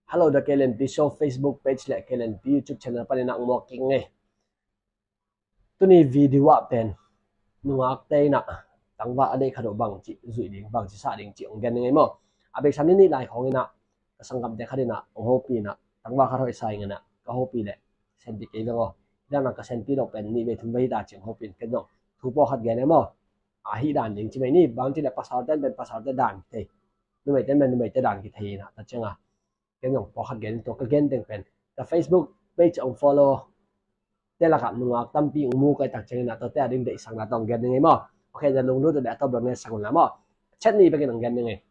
Hello the KLNP show Facebook page le KLNP YouTube channel pa na mo king nge tuni video a pen nuak te na tangwa ade khado bang chi zui ding bang chi sa ding chi ong gen nge mo abe san ni lai khong ina sangam de khadina ong ho pi na tangwa kharo sai ngana ka ho pi le sen bi ke lo da na ka sen pi lo pen ni be thum bai da ching ho pin ken no thu po khat gen mo a hi dan ding chi mai ni bang chi le pasar den ben pasar de dan te nu mai ten ben nu mai te dan ki thei na ta chenga cái dòng có hạt gen to cái gen tên pen the Facebook page ông follow đây là cảm nung tâm pi mu cái đặc trưng là tôi te đinh để sang là tòng gen này mà ok giờ lùng luôn để tao được sang là mà chat ni cái thằng gen này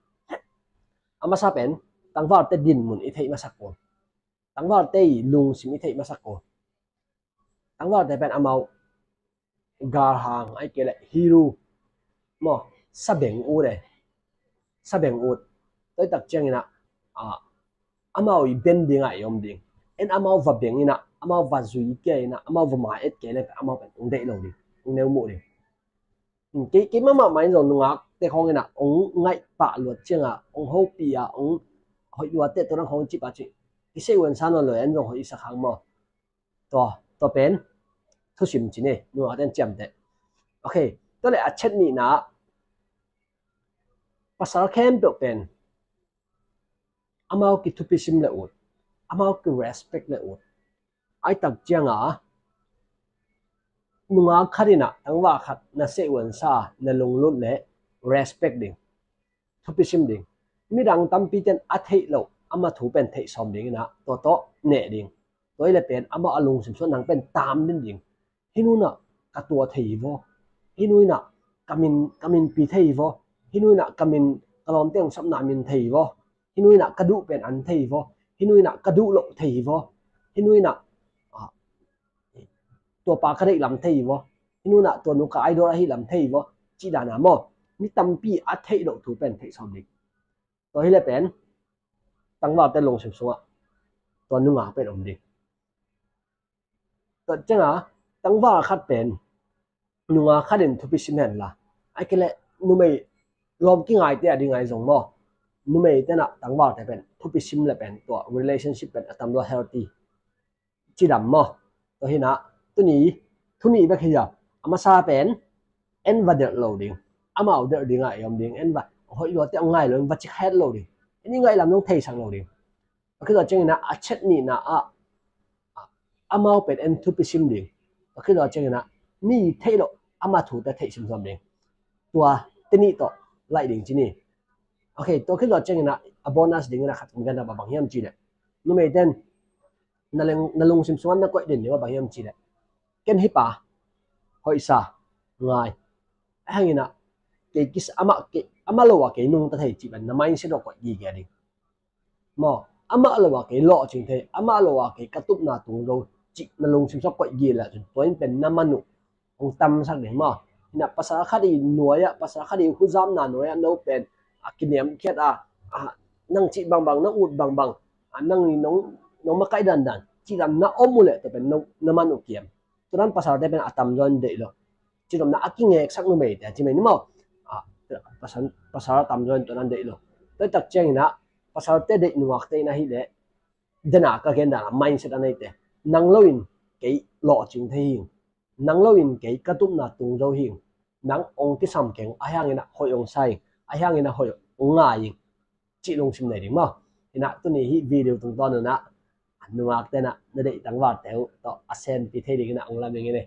ama sa pen tăng vào te din mun ít thấy mà sắc cô tăng vào te lùng sim ít thấy mà sắc cô tăng vào te pen amau gar hang ai kể lại hero mà sa beng u đây sa beng u tới đặc trưng là amau i bending a yom ding en amau va beng ina amau va zui ke ina amau va ma et ke le amau pen ong dei lo ding ong neu mu ding cái mà mai rồi nung ak te khong ina ong ngai pa lo chenga ong ho pi a ong hoi wa te to rang khong chi pa chi ki se wen san lo en rong hoi sa khang mo to pen thu sim chi ne nu a den cham te okay to le a chet ni na pasal kem to pen amau ki thupi sim le ut amau ki respect le ut ai tak chianga nunga kharina tangwa khat na se wan sa na lung lut le respect ding thupi sim ding mirang tampi ten a thei lo ama thu pen thei som ding na to ne ding toi le pen ama alung sim so nang pen tam din ding hinuna ka tua thei vo hinuina kamin pi thei vo hinuina kamin kalom teng sam na min thei vo hinuina kadu pen an thei vo hinuina kadu lo thei vo hinuinaตัวปลาคาได้ลำเทียวนู่นน่ะตัวนุกไอดอลให้ลำเทียวจีดานาโมมีตั้มปีอัดเทียวถูเป็นเทียสองดิตัวที่เล่เป็นตั้งว่าเป็นลงสิบสองตัวนุ่งเป็นอมดิตัวจังอ่ะตั้งว่าคัดเป็นนุ่งคัดเด่นทุกปีสิบเห็นละไอ้แค่เล่นุ่มไม่รวมกี่ไงเตี้ยดิ้งไงส่งโมนุ่มไม่เต้นอ่ะตั้งว่าแต่เป็นทุกปีสิบเลยเป็นตัว relationship เป็นตั้งว่า healthy จีดำโมตัวที่น่ะตัวนี้ทุนนี้ไปขี้อ่ะอามาซาเป็นเอ็นวัดเดอร์โหลดิ้งอามาเอาเดอร์ดิ้งอ่ะยอมดิ้งเอ็นวัดหอยวัดเตี้ยง่ายเลยวัดชิคเฮดโหลดิ้งอันนี้ง่ายลำน้องเทสังโหลดิ้งคือตัวจริงนะอาเช็ดนี่นะอามาเอาเป็นเอ็นทุบซิมดิ้งคือตัวจริงนะมีเทโลอามาถูแต่เทซิมซอมดิ้งตัวตัวนี้ตัวไล่ดิ้งจีนี่โอเคตัวคือตัวจริงนะอาโบนัสดิ้งนะขัดกันนะบางอย่างจีเนี่ยนู่นไม่เต้นนั่นลงซิมซอนนักกวยดิ้งเนี่ยว่าบางอย่างจีเนี่ยเกนฮิปะหอยซาง่ายไอ้ห่างน่ะเกี่ยกิสอามาโลวะเกี่ยนุ่งตะเทจิบันน้ำไม่ใช่ดอกกว่ายี่แกดิมออามาโลวะเกี่ยหล่อจริงเทอามาโลวะเกี่ยกระตุกหน้าตุงโดจินั่นลงชิมชอบกว่ายี่แหละจนตัวนี้เป็นน้ำมันนุองตำสักเดียวมอน่ะภาษาคดีหน่วยอะภาษาคดีคุจามหน้าหน่วยอะโนเป็นกินเนียมเคียดนั่งจิบางนั่งอุดบางนั่งน้องมาใกล้ดันจิดำน้าอมมุเลยแต่เป็นน้ำมันอุเกียมตัวนั้นภาษาได้เป็นอัตมจนเดียวจีนน่ะกิ้งเอกสักนู่นไม่แต่จีนไม่นึกว่าภาษาอัตมจนตัวนั้นเดียวแต่ตักเจงนะภาษาเตเด็กหนุ่มอักเตนะฮิเล่เดน่าก็เกินด่า mindset อันนี้เตนั่งเล่าอินเกี่ยหล่อจริงที่หิงนั่งเล่าอินเกี่ยกระตุ้นหน้าตุงเจ้าหิงนั่งองค์ที่สำเก่งไอ้ห่างน่ะหอยองค์ใส่ไอ้ห่างน่ะหอยองค์ง่ายจีลงชิมไหนดิมั้งน่ะตัวนี้วิดีโอตรงตอนนั้นนะนุ่มอักเตนะนั่นเด็กต่างว่าแต่ต่ออาเซนพิเทดิกนะองค์ละอย่างเงี้ย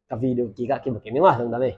กับวิดีโอกี่ก็คิดแบบนี้ว่าตรงนั้นเลย